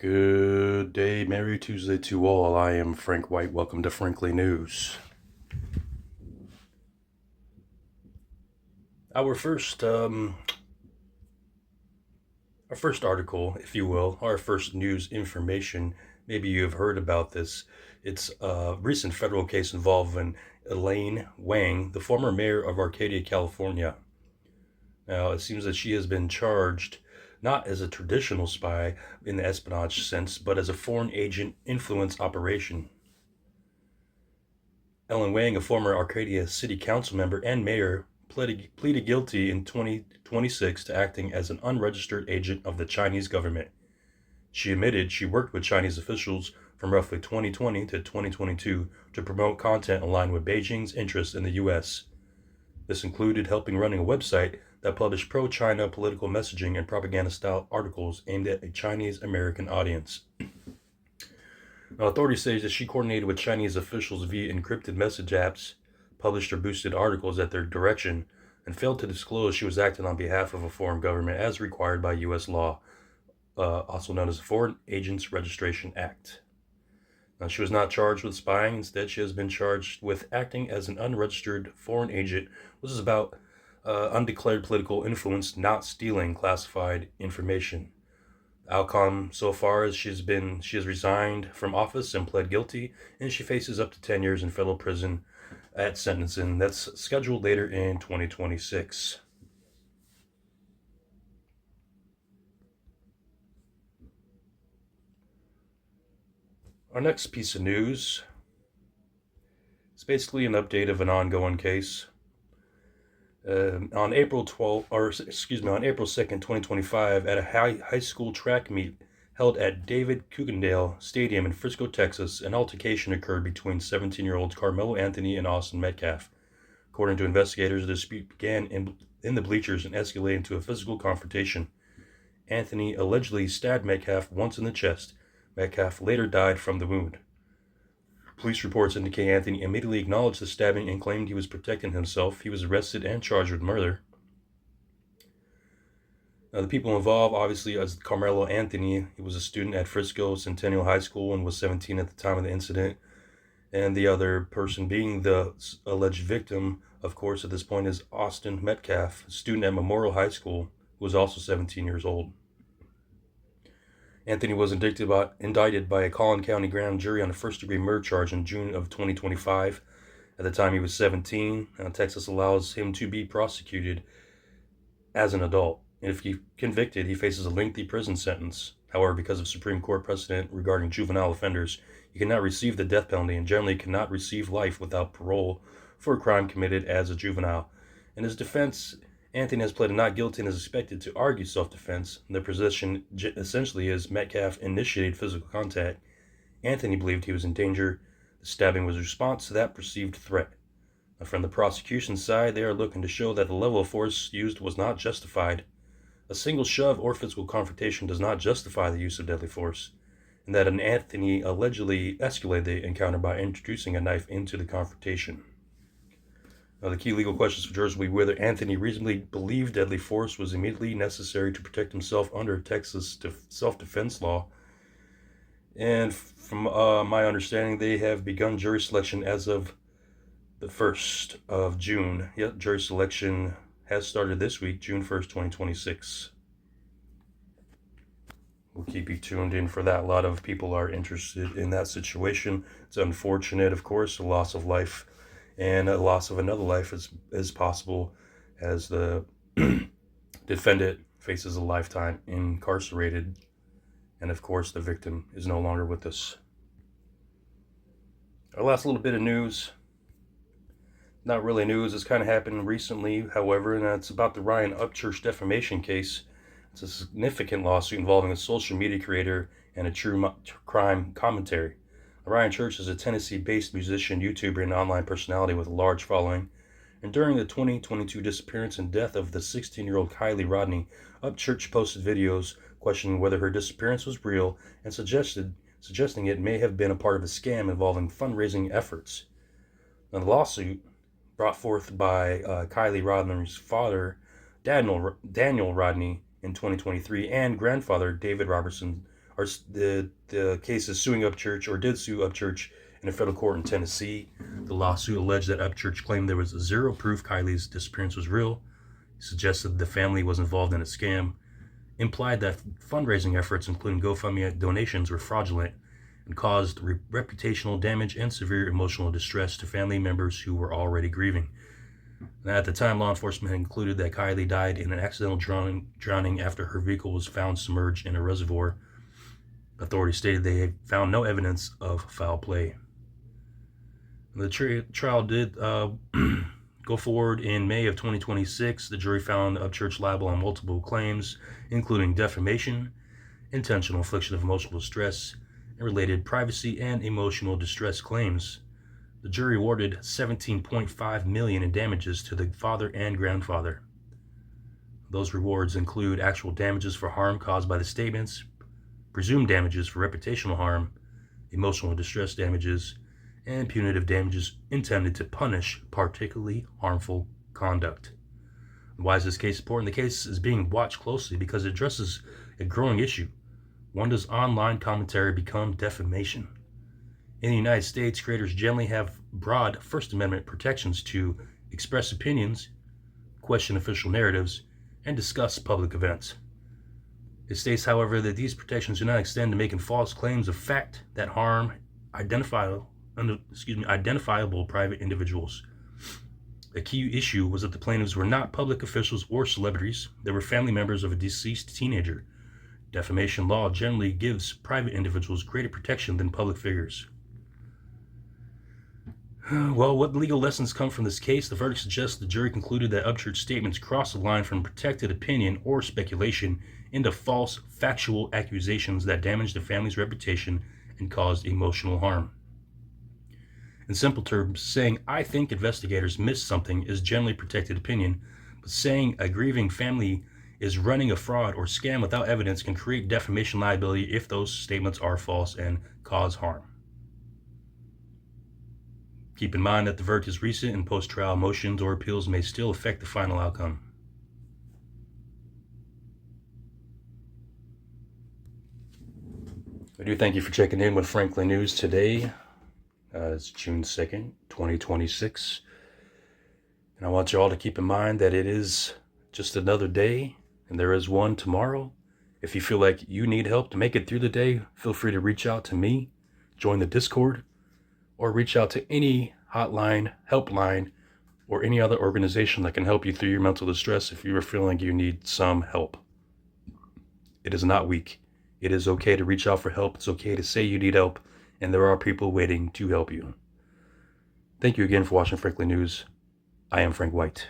Good day, Merry Tuesday to all. I am Frank White. Welcome to Frankly News. Our first article, if you will, our first news information. Maybe you have heard about this. It's a recent federal case involving Elaine Wang, the former mayor of Arcadia, California. Now, it seems that she has been charged not as a traditional spy in the espionage sense, but as a foreign agent influence operation. Ellen Wang, a former Arcadia city council member and mayor, pleaded guilty in 2026 to acting as an unregistered agent of the Chinese government. She admitted she worked with Chinese officials from roughly 2020 to 2022 to promote content aligned with Beijing's interests in the U.S. This included helping running a website that published pro-China political messaging and propaganda-style articles aimed at a Chinese-American audience. Now, authorities say that she coordinated with Chinese officials via encrypted message apps, published or boosted articles at their direction, and failed to disclose she was acting on behalf of a foreign government as required by U.S. law, also known as the Foreign Agents Registration Act. Now, she was not charged with spying. Instead, she has been charged with acting as an unregistered foreign agent. This is about undeclared political influence, not stealing classified information. The outcome so far is she has resigned from office and pled guilty, and she faces up to 10 years in federal prison at sentencing that's scheduled later in 2026. Our next piece of news is basically an update of an ongoing case. On April 2nd, 2025, at a high school track meet held at David Coogendale Stadium in Frisco, Texas, an altercation occurred between 17-year-olds Karmelo Anthony and Austin Metcalf. According to investigators, the dispute began in the bleachers and escalated into a physical confrontation. Anthony allegedly stabbed Metcalf once in the chest. Metcalf later died from the wound. Police reports indicate Anthony immediately acknowledged the stabbing and claimed he was protecting himself. He was arrested and charged with murder. Now, the people involved, obviously, as Karmelo Anthony, he was a student at Frisco Centennial High School and was 17 at the time of the incident. And the other person being the alleged victim, of course, at this point, is Austin Metcalf, a student at Memorial High School, who was also 17 years old. Anthony was indicted by a Collin County grand jury on a first-degree murder charge in June of 2025. At the time, he was 17. Texas allows him to be prosecuted as an adult. And if he's convicted, he faces a lengthy prison sentence. However, because of Supreme Court precedent regarding juvenile offenders, he cannot receive the death penalty and generally cannot receive life without parole for a crime committed as a juvenile. In his defense, Anthony has pleaded not guilty and is expected to argue self-defense. The position essentially is Metcalf initiated physical contact. Anthony believed he was in danger. The stabbing was a response to that perceived threat. From the prosecution's side, they are looking to show that the level of force used was not justified. A single shove or physical confrontation does not justify the use of deadly force, and that Anthony allegedly escalated the encounter by introducing a knife into the confrontation. Now, the key legal questions for jurors will be whether Anthony reasonably believed deadly force was immediately necessary to protect himself under Texas self-defense law. And from my understanding, they have begun jury selection as of the 1st of June. Yep, jury selection has started this week, June 1st, 2026. We'll keep you tuned in for that. A lot of people are interested in that situation. It's unfortunate, of course, a loss of life and a loss of another life is possible as the defendant faces a lifetime incarcerated. And of course, the victim is no longer with us. Our last little bit of news, not really news, it's kind of happened recently, however, and that's about the Ryan Upchurch defamation case. It's a significant lawsuit involving a social media creator and a true crime commentary. Ryan Upchurch is a Tennessee-based musician, YouTuber, and online personality with a large following. And during the 2022 disappearance and death of the 16-year-old Kylie Rodney, Upchurch posted videos questioning whether her disappearance was real and suggesting it may have been a part of a scam involving fundraising efforts. Now, the lawsuit, brought forth by Kylie Rodney's father, Daniel Rodney, in 2023, and grandfather, David Robertson, the case is suing Upchurch, or did sue Upchurch, in a federal court in Tennessee. The lawsuit alleged that Upchurch claimed there was zero proof Kylie's disappearance was real, suggested the family was involved in a scam, implied that fundraising efforts, including GoFundMe donations, were fraudulent, and caused reputational damage and severe emotional distress to family members who were already grieving. Now, at the time, law enforcement had concluded that Kylie died in an accidental drowning after her vehicle was found submerged in a reservoir. Authorities stated they had found no evidence of foul play. The trial did go forward in May of 2026. The jury found Upchurch liable on multiple claims, including defamation, intentional infliction of emotional distress, and related privacy and emotional distress claims. The jury awarded $17.5 million in damages to the father and grandfather. Those rewards include actual damages for harm caused by the statements, presumed damages for reputational harm, emotional distress damages, and punitive damages intended to punish particularly harmful conduct. Why is this case important? The case is being watched closely because it addresses a growing issue. When does online commentary become defamation? In the United States, creators generally have broad First Amendment protections to express opinions, question official narratives, and discuss public events. It states, however, that these protections do not extend to making false claims of fact that harm identifiable private individuals. A key issue was that the plaintiffs were not public officials or celebrities. They were family members of a deceased teenager. Defamation law generally gives private individuals greater protection than public figures. Well, what legal lessons come from this case? The verdict suggests the jury concluded that Upchurch's statements crossed the line from protected opinion or speculation into false, factual accusations that damaged the family's reputation and caused emotional harm. In simple terms, saying, "I think investigators missed something" is generally protected opinion, but saying a grieving family is running a fraud or scam without evidence can create defamation liability if those statements are false and cause harm. Keep in mind that the verdict is recent and post-trial motions or appeals may still affect the final outcome. I do thank you for checking in with Franklin News today. It's June 2nd, 2026. And I want you all to keep in mind that it is just another day, and there is one tomorrow. If you feel like you need help to make it through the day, feel free to reach out to me, join the Discord, or reach out to any hotline, helpline, or any other organization that can help you through your mental distress if you are feeling you need some help. It is not weak. It is okay to reach out for help. It's okay to say you need help, and there are people waiting to help you. Thank you again for watching Franklin News. I am Frank White.